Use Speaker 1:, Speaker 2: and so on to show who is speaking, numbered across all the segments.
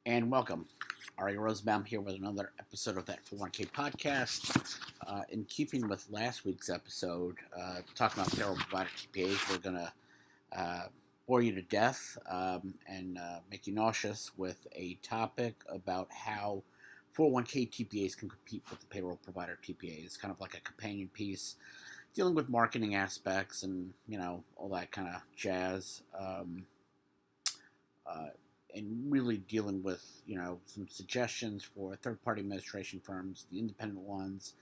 Speaker 1: And welcome. Ary Rosenbaum here with another episode of that 401k podcast. In keeping with last week's episode, talking about Payroll Provider TPAs, we're going to bore you to death and make you nauseous with a topic about how 401k TPAs can compete with the Payroll Provider TPAs. It's kind of like a companion piece dealing with marketing aspects and, all that kind of jazz. Uh, and really dealing with some suggestions for third-party administration firms, the independent ones,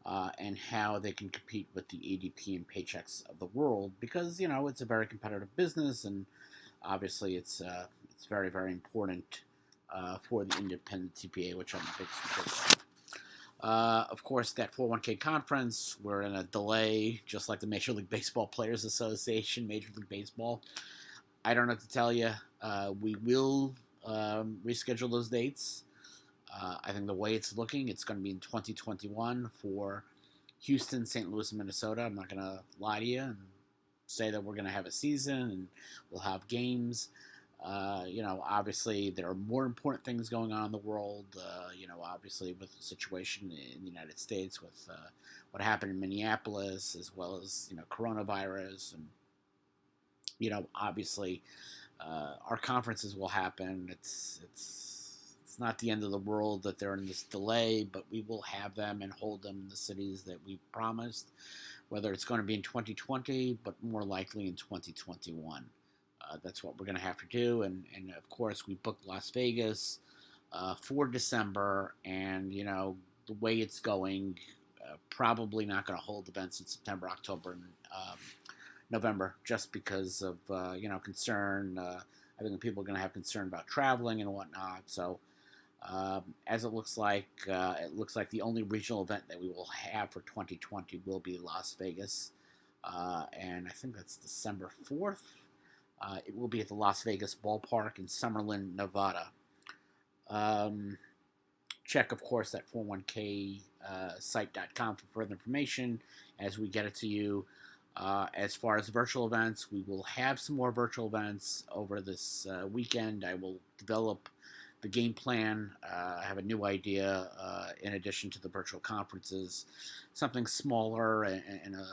Speaker 1: and how they can compete with the ADP and Paychecks of the world, because it's a very competitive business, and obviously it's very, very important for the independent TPA, which I'm a big supporter of. Of course, that 401k conference, we're in a delay, just like the Major League Baseball Players Association, Major League Baseball. I don't know what to tell you. We will reschedule those dates. I think the way it's looking, it's going to be in 2021 for Houston, St. Louis, and Minnesota. I'm not going to lie to you and say that we're going to have a season and we'll have games. Obviously, there are more important things going on in the world. Obviously, with the situation in the United States, with what happened in Minneapolis, as well as coronavirus, and obviously, our conferences will happen. It's not the end of the world that they're in this delay, but we will have them and hold them in the cities that we promised. Whether it's going to be in 2020, but more likely in 2021. That's what we're going to have to do. And of course, we booked Las Vegas for December, and the way it's going, probably not going to hold events in September, October, and November, just because of concern. I think people are going to have concern about traveling and whatnot. So as it looks like the only regional event that we will have for 2020 will be Las Vegas, and I think that's December 4th. It will be at the Las Vegas Ballpark in Summerlin, Nevada. Check, of course, that 401k site.com for further information as we get it to you. As far as virtual events, we will have some more virtual events over this weekend. I will develop the game plan. I have a new idea in addition to the virtual conferences, something smaller and a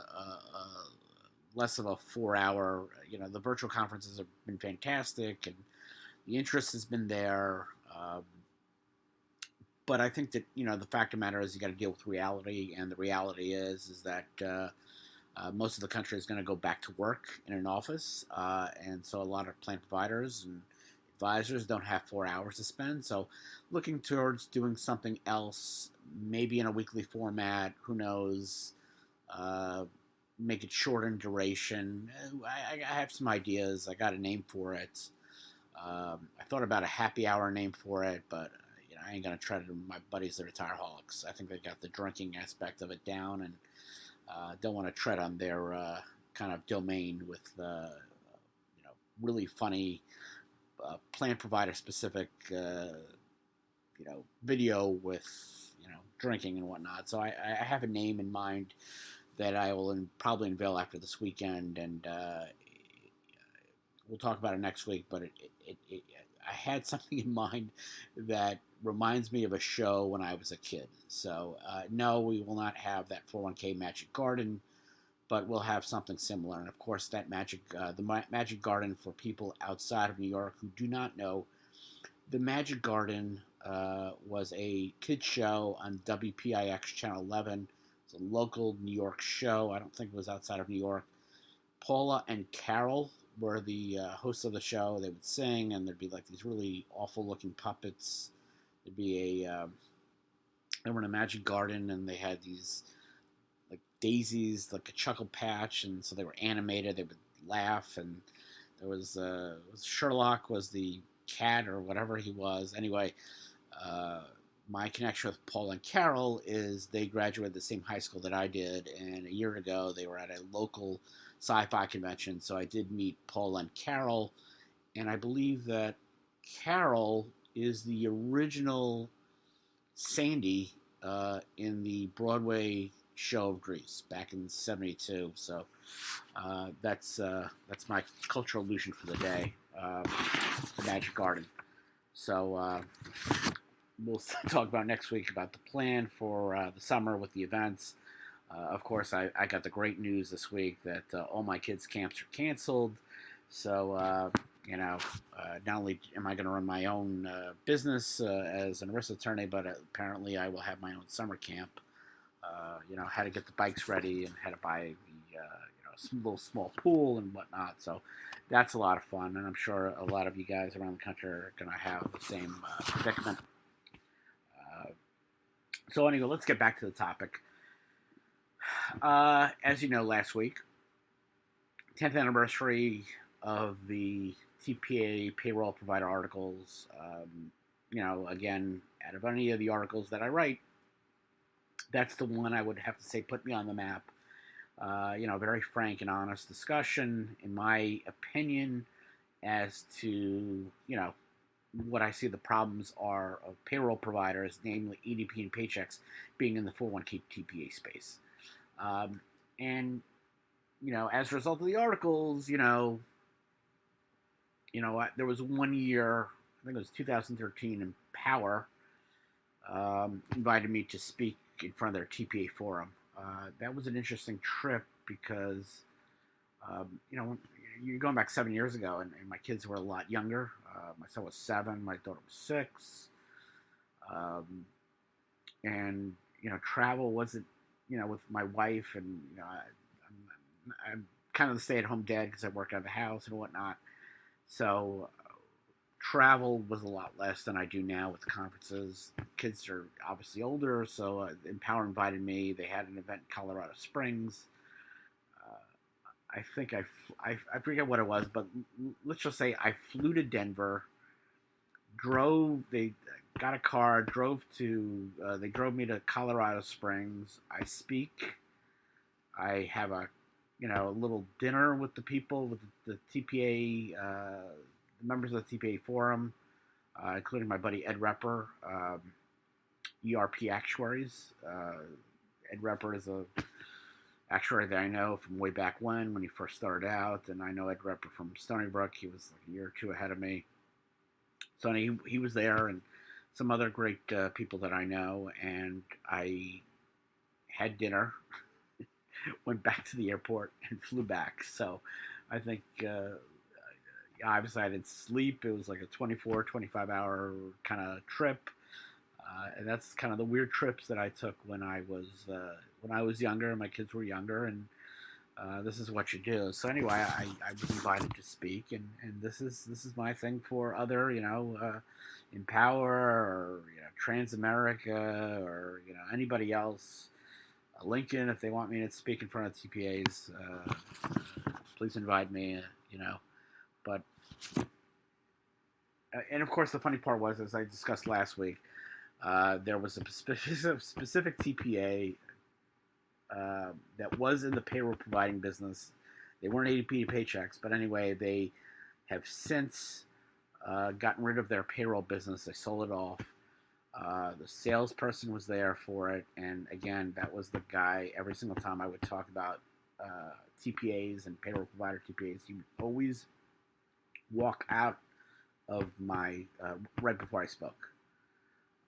Speaker 1: less of a 4-hour. The virtual conferences have been fantastic, and the interest has been there. But I think that the fact of the matter is you got to deal with reality, and the reality is that most of the country is going to go back to work in an office, and so a lot of plan providers and advisors don't have 4 hours to spend. So looking towards doing something else, maybe in a weekly format, who knows, make it short in duration. I have some ideas. I got a name for it. I thought about a happy hour name for it, but I ain't going to try to do my buddies, the Retireaholics. I think they got the drinking aspect of it down, and don't want to tread on their kind of domain with really funny plan provider specific video with drinking and whatnot. So I have a name in mind that I will probably unveil after this weekend, and we'll talk about it next week. But I had something in mind that reminds me of a show when I was a kid. So no, we will not have that 401k Magic Garden, but we'll have something similar. And of course, that the Magic Garden, for people outside of New York who do not know, the Magic Garden was a kids show on WPIX Channel 11. It's a local New York show. I don't think it was outside of New York. Paula and Carol were the hosts of the show. They would sing, and there'd be like these really awful-looking puppets. There'd be they were in a Magic Garden, and they had these like daisies, like a chuckle patch, and so they were animated. They would laugh, and there was Sherlock was the cat or whatever he was. Anyway, my connection with Paul and Carol is they graduated the same high school that I did, and a year ago they were at a local sci-fi convention, so I did meet Paul and Carol, and I believe that Carol is the original Sandy in the Broadway show of Grease back in '72. So that's my cultural illusion for the day, the Magic Garden. So we'll talk about next week about the plan for the summer with the events. Of course, I got the great news this week that all my kids' camps are canceled. So, not only am I going to run my own business as an ERISA attorney, but apparently I will have my own summer camp. How to get the bikes ready and how to buy the little small pool and whatnot. So that's a lot of fun, and I'm sure a lot of you guys around the country are going to have the same predicament. So anyway, let's get back to the topic. As you know, last week, 10th anniversary of the TPA payroll provider articles. Again, out of any of the articles that I write, that's the one I would have to say put me on the map. Very frank and honest discussion, in my opinion, as to, what I see the problems are of payroll providers, namely EDP and Paychex, being in the 401k TPA space. And as a result of the articles, there was 1 year, I think it was 2013, and Power invited me to speak in front of their TPA forum. That was an interesting trip because, you're going back 7 years ago, and my kids were a lot younger. My son was 7, my daughter was 6. And travel wasn't, with my wife, and, I'm kind of the stay-at-home dad because I work out of the house and whatnot. So travel was a lot less than I do now with conferences. Kids are obviously older, so Empower invited me. They had an event in Colorado Springs. I think I forget what it was, but let's just say I flew to Denver, they got a car, they drove me to Colorado Springs. I speak. I have a little dinner with the people, with the TPA, the members of the TPA forum, including my buddy Ed Repper, ERP Actuaries. Ed Repper is a actuary that I know from way back when he first started out, and I know Ed Repper from Stony Brook. He was like a year or two ahead of me. So he was there, and some other great people that I know, and I had dinner, went back to the airport, and flew back. So I think, obviously I didn't sleep. It was like a 24, 25-hour kind of trip. And that's kind of the weird trips that I took when I was younger, and my kids were younger, and this is what you do. So anyway, I was invited to speak, and this is my thing for other, Empower, or Transamerica, or anybody else, Lincoln, if they want me to speak in front of TPAs, please invite me. But and of course the funny part was, as I discussed last week, there was a specific TPA that was in the payroll providing business. They weren't ADP Paychex, but anyway, they have since gotten rid of their payroll business. They sold it off. The salesperson was there for it, and again, that was the guy. Every single time I would talk about TPAs and payroll provider TPAs, he would always walk out of my right before I spoke.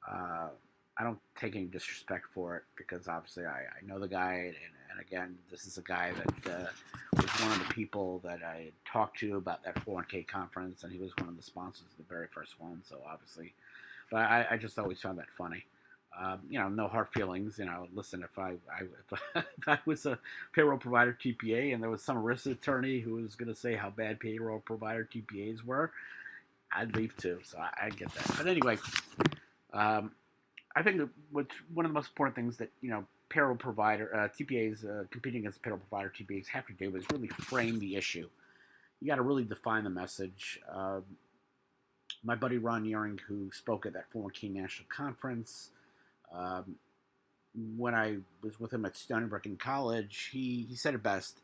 Speaker 1: I don't take any disrespect for it, because obviously I know the guy, and again, this is a guy that was one of the people that I had talked to about that 401k conference, and he was one of the sponsors of the very first one, so obviously, but I just always found that funny. No hard feelings. Listen, if I was a payroll provider TPA and there was some ERISA attorney who was going to say how bad payroll provider TPAs were, I'd leave too, so I get that. But anyway, I think what's one of the most important things that payroll provider TPAs competing against payroll provider TPAs have to do is really frame the issue. You got to really define the message. My buddy Ron Uring, who spoke at that 401k National Conference, when I was with him at Stony Brook in college, he said it best: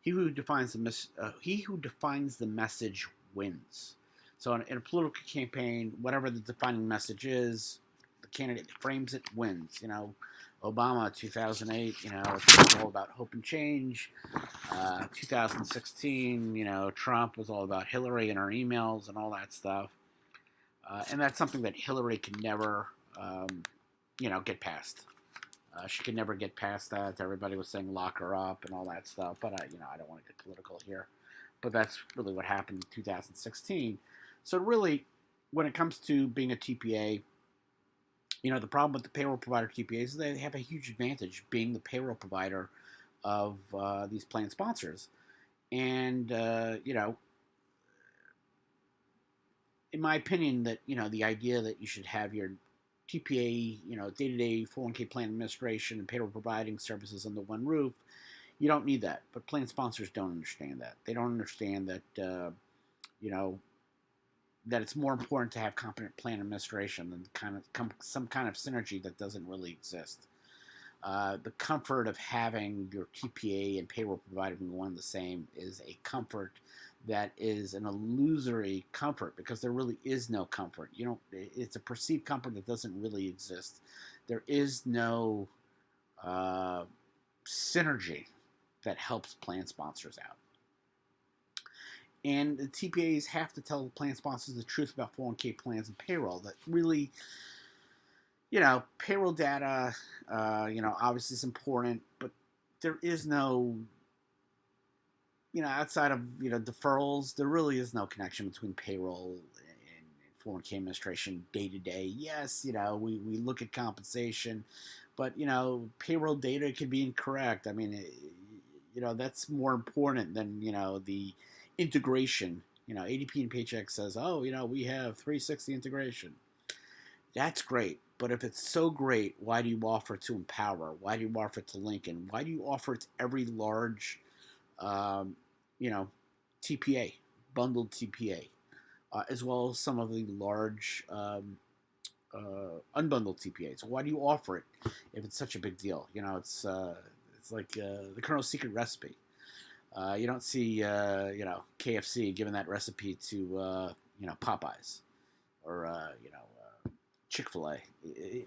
Speaker 1: He who defines the message wins." So in a political campaign, whatever the defining message is, the candidate that frames it wins. Obama, 2008, it was all about hope and change. 2016, Trump was all about Hillary and her emails and all that stuff. And that's something that Hillary could never, get past. She could never get past that. Everybody was saying lock her up and all that stuff. But I don't want to get political here. But that's really what happened in 2016. So really, when it comes to being a TPA, the problem with the payroll provider TPAs is they have a huge advantage being the payroll provider of these plan sponsors. And, in my opinion, that, the idea that you should have your TPA, day-to-day 401k plan administration and payroll providing services under one roof, you don't need that. But plan sponsors don't understand that. They don't understand that, that it's more important to have competent plan administration than some kind of synergy that doesn't really exist. The comfort of having your TPA and payroll provider being one and the same is a comfort that is an illusory comfort because there really is no comfort. It's a perceived comfort that doesn't really exist. There is no synergy that helps plan sponsors out. And the TPAs have to tell plan sponsors the truth about 401k plans and payroll. That really, payroll data, obviously is important, but there is no, outside of, deferrals, there really is no connection between payroll and 401k administration day to day. Yes, we look at compensation, but, payroll data can be incorrect. I mean, that's more important than, the integration. ADP and Paychex says, oh, we have 360 integration. That's great. But if it's so great, why do you offer it to Empower? Why do you offer it to Lincoln? Why do you offer it to every large, TPA, bundled TPA, as well as some of the large unbundled TPAs? Why do you offer it if it's such a big deal? It's like the Colonel's secret recipe. You don't see, KFC giving that recipe to, Popeyes or, Chick-fil-A.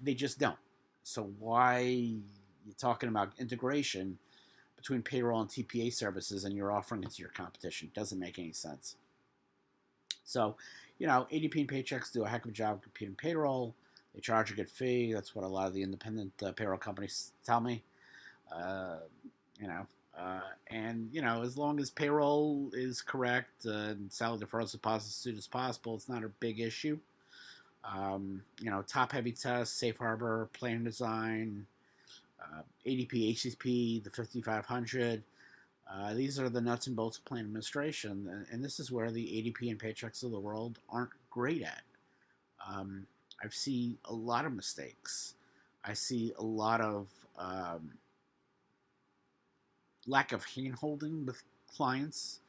Speaker 1: They just don't. So why you talking about integration between payroll and TPA services and you're offering it to your competition? Doesn't make any sense. So, ADP and Paychex do a heck of a job competing payroll. They charge a good fee. That's what a lot of the independent payroll companies tell me. And as long as payroll is correct and salary deferrals deposits as soon as possible, it's not a big issue. Top heavy tests, safe harbor, plan design, ADP, HCP, the 5500. These are the nuts and bolts of plan administration, and this is where the ADP and Paychex of the world aren't great at. I've seen a lot of mistakes. I see a lot of lack of hand-holding with clients,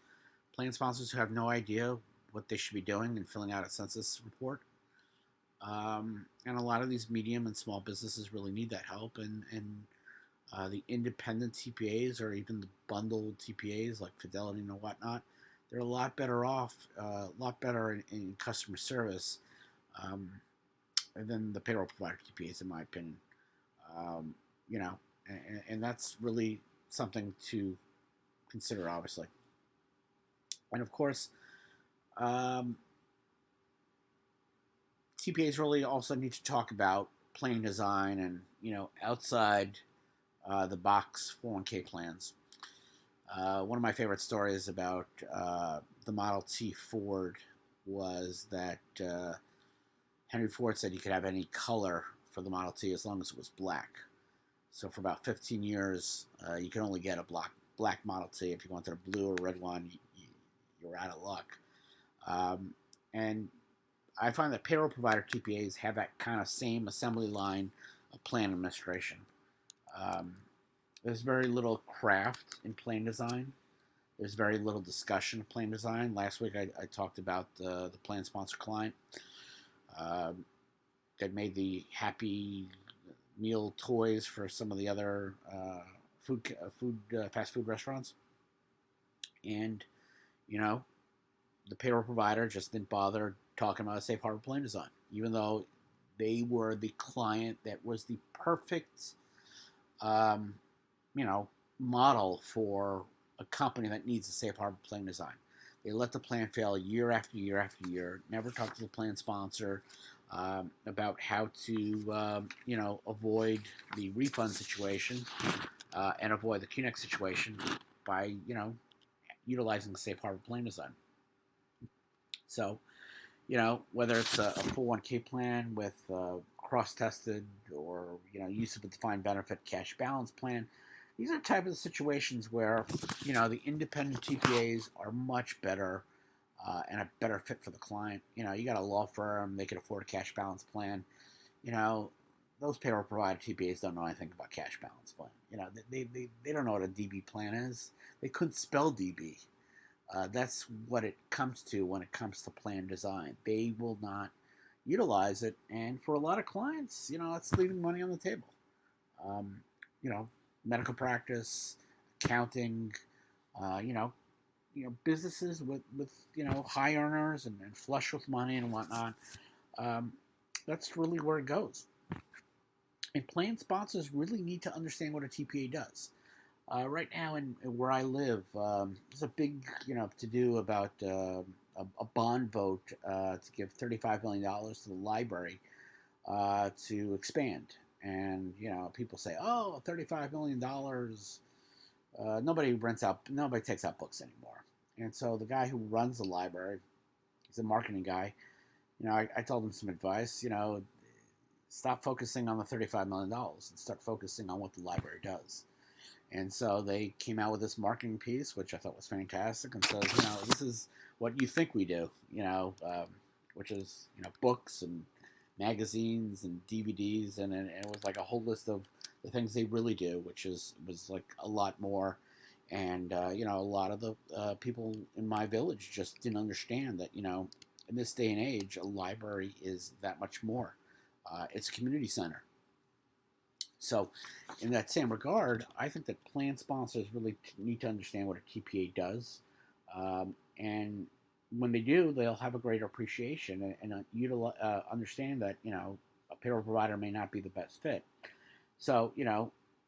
Speaker 1: plan sponsors who have no idea what they should be doing in filling out a census report. And a lot of these medium and small businesses really need that help. And the independent TPAs or even the bundled TPAs like Fidelity and whatnot, they're a lot better off, a lot better in customer service than the payroll provider TPAs, in my opinion. And that's really something to consider, obviously. And of course, TPAs really also need to talk about plan design and, outside the box 401k plans. One of my favorite stories about the Model T Ford was that Henry Ford said you could have any color for the Model T as long as it was black. So for about 15 years, you could only get a black Model T. If you wanted a blue or red one, you were out of luck. And I find that payroll provider TPAs have that kind of same assembly line of plan administration. There's very little craft in plan design. There's very little discussion of plan design. Last week I talked about the plan sponsor client that made the Happy Meal toys for some of the other fast food restaurants. And, the payroll provider just didn't bother talking about a safe harbor plan design, even though they were the client that was the perfect, model for a company that needs a safe harbor plan design. They let the plan fail year after year after year. Never talk to the plan sponsor about how to, avoid the refund situation and avoid the QNEX situation by, utilizing the safe harbor plan design. So, whether it's a 401k plan with cross-tested or, use of a defined benefit cash balance plan, these are type of situations where, the independent TPAs are much better and a better fit for the client. You got a law firm, they can afford a cash balance plan. Those payroll provider TPAs don't know anything about cash balance plan. They don't know what a DB plan is. They couldn't spell DB. That's what it comes to when it comes to plan design. They will not utilize it, and for a lot of clients, it's leaving money on the table. Um, you know, Medical practice, accounting, uh, you know, businesses with high earners and flush with money and whatnot. Um, that's really where it goes. And plan sponsors really need to understand what a TPA does. Right now, in where I live, there's a big, to do about a bond vote to give $35 million to the library to expand. And people say, "Oh, $35 million. Nobody takes out books anymore." And so the guy who runs the library, he's a marketing guy. I told him some advice. Stop focusing on the $35 million and start focusing on what the library does. And so they came out with this marketing piece, which I thought was fantastic, and says, this is what you think we do, which is, books and magazines and DVDs, and it was like a whole list of the things they really do, which was like a lot more. And, a lot of the people in my village just didn't understand that, in this day and age, a library is that much more. It's a community center. So, in that same regard, I think that plan sponsors really need to understand what a TPA does, and when they do, they'll have a greater appreciation and understand that a payroll provider may not be the best fit. So,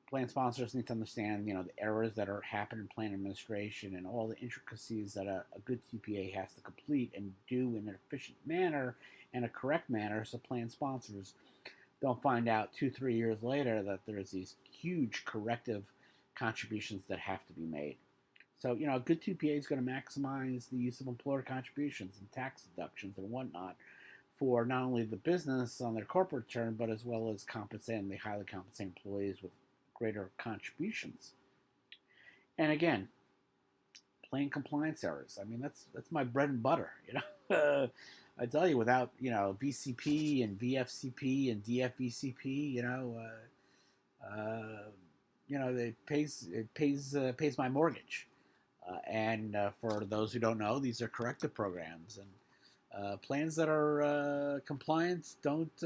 Speaker 1: plan sponsors need to understand the errors that are happening in plan administration and all the intricacies that a good TPA has to complete and do in an efficient manner and a correct manner, so plan sponsors don't find out 2-3 years later that there's these huge corrective contributions that have to be made. So, a good TPA is going to maximize the use of employer contributions and tax deductions and whatnot for not only the business on their corporate return, but as well as compensating the highly compensated employees with greater contributions. And again, plain compliance errors. I mean, that's my bread and butter. I tell you, without VCP and VFCP and DFVCP, it pays my mortgage. And for those who don't know, these are corrective programs, and plans that are compliant don't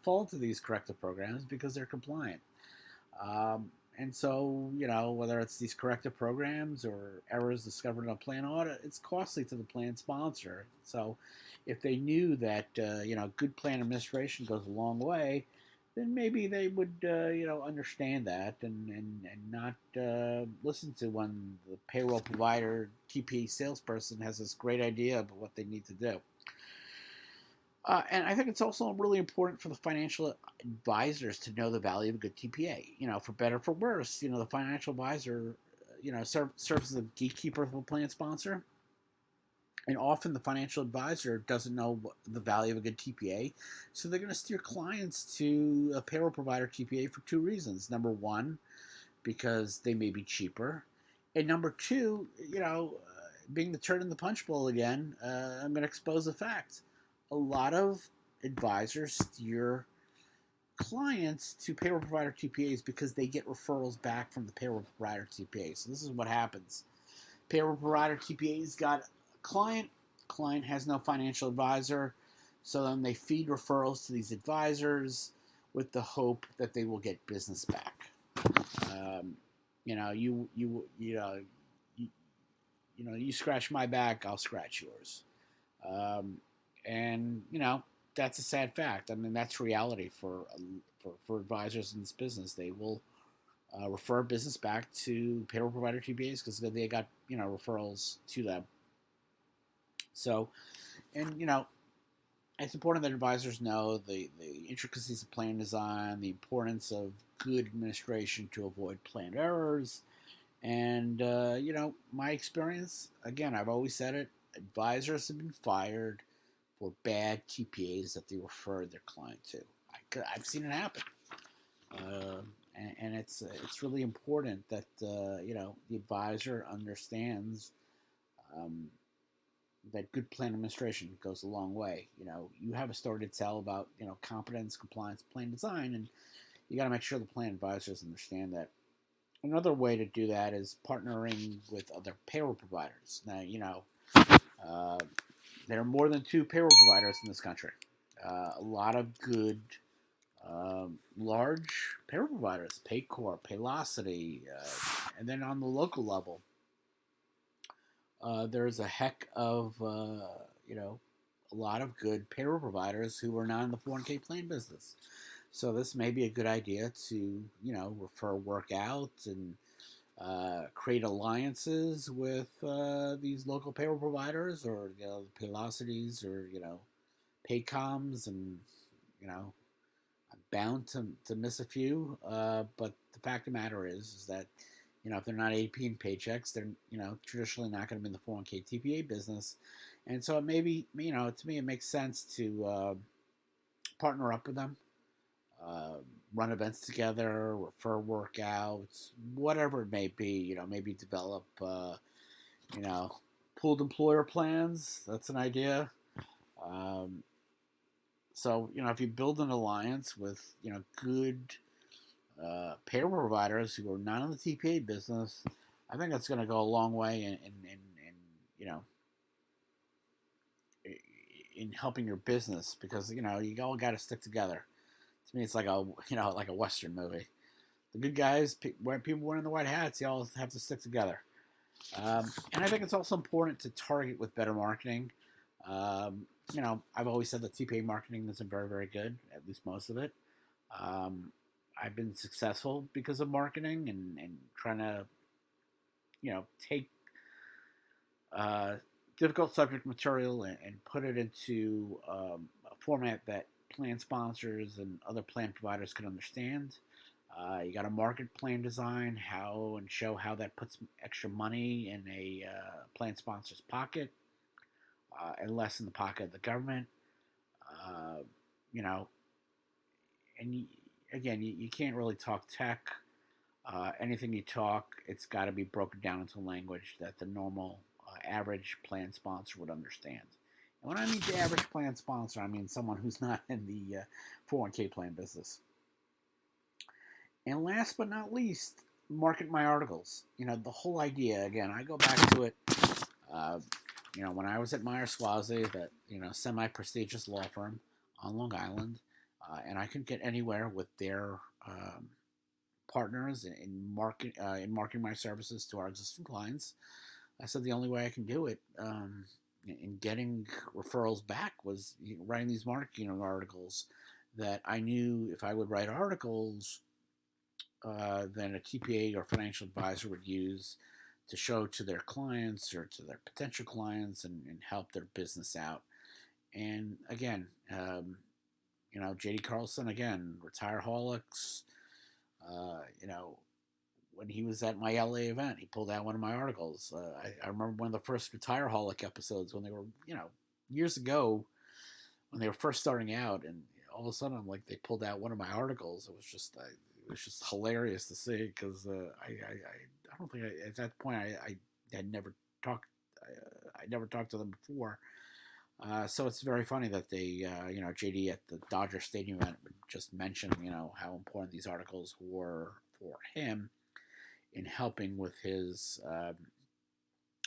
Speaker 1: fall into these corrective programs because they're compliant. And so, whether it's these corrective programs or errors discovered in a plan audit, it's costly to the plan sponsor. So, if they knew that, good plan administration goes a long way, then maybe they would, understand that and not listen to when the payroll provider TPA salesperson has this great idea about what they need to do. And I think it's also really important for the financial advisors to know the value of a good TPA. For better or for worse, the financial advisor, serves as a gatekeeper of a plan sponsor. And often the financial advisor doesn't know the value of a good TPA. So they're going to steer clients to a payroll provider TPA for two reasons. Number one, because they may be cheaper. And number two, being the turd in the punch bowl again, I'm going to expose the facts. A lot of advisors steer clients to payroll provider TPAs because they get referrals back from the payroll provider TPA. So this is what happens. Payroll provider TPA's got a client has no financial advisor, so then they feed referrals to these advisors with the hope that they will get business back. You scratch my back, I'll scratch yours. And that's a sad fact. I mean, that's reality for advisors in this business. They will refer business back to payroll provider TPAs because they got referrals to them. So, and it's important that advisors know the intricacies of plan design, the importance of good administration to avoid planned errors. And, my experience, again, I've always said it, advisors have been fired for bad TPAs that they referred their client to. I've seen it happen. Uh, and it's really important that, the advisor understands um, that good plan administration goes a long way. You have a story to tell about, competence, compliance, plan design, and you got to make sure the plan advisors understand that. Another way to do that is partnering with other payroll providers. Now, uh, there are more than two payroll providers in this country. A lot of good large payroll providers, Paycor, Paylocity, and then on the local level, there's a heck of a lot of good payroll providers who are not in the 401k plan business. So this may be a good idea to refer work out and create alliances with these local payroll providers, or the Paylocities, or Paycoms, and I'm bound to miss a few. But the fact of the matter is that if they're not AP and paychecks, they're traditionally not going to be in the 401k TPA business, and so it may be to me it makes sense to partner up with them, uh, run events together, refer workouts, whatever it may be. Maybe develop you know pooled employer plans. That's an idea. Um, so if you build an alliance with good payroll providers who are not in the TPA business, I think that's going to go a long way in you know in helping your business, because you all got to stick together. To me, it's like a like a Western movie. The good guys, where people wearing the white hats, you all have to stick together. And I think it's also important to target with better marketing. I've always said that TPA marketing isn't very, very good, at least most of it. Um, I've been successful because of marketing and trying to, take uh, difficult subject material and put it into a format that plan sponsors and other plan providers can understand. You got to market plan design, how and show how that puts extra money in a plan sponsor's pocket, and less in the pocket of the government. Uh, you know, and again, you can't really talk tech. Anything you talk, it's got to be broken down into language that the normal average plan sponsor would understand. And when I mean the average plan sponsor, I mean someone who's not in the 401k plan business. And last but not least, market my articles. The whole idea, again, I go back to it, uh, when I was at Meyer Swazi, that, semi prestigious law firm on Long Island, and I couldn't get anywhere with their partners in marketing my services to our existing clients. I said the only way I can do it in getting referrals back was writing these marketing articles, that I knew if I would write articles, then a TPA or financial advisor would use to show to their clients or to their potential clients, and help their business out. And again, JD Carlson, again, Retireaholics, when he was at my LA event, he pulled out one of my articles. I remember one of the first Retireaholic episodes when they were, years ago, when they were first starting out, and all of a sudden, they pulled out one of my articles. It was just hilarious to see, because I don't think at that point I had never talked. I never talked to them before. So it's very funny that they, JD at the Dodger Stadium event would just mention, how important these articles were for him in helping with his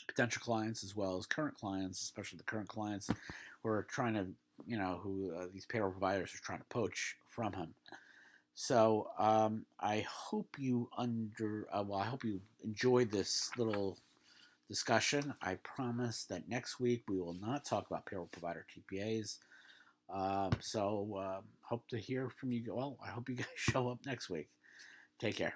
Speaker 1: potential clients as well as current clients, especially the current clients who are trying to, who these payroll providers are trying to poach from him. So I hope you I hope you enjoyed this little discussion. I promise that next week we will not talk about payroll provider TPAs. So hope to hear from you. Well, I hope you guys show up next week. Take care.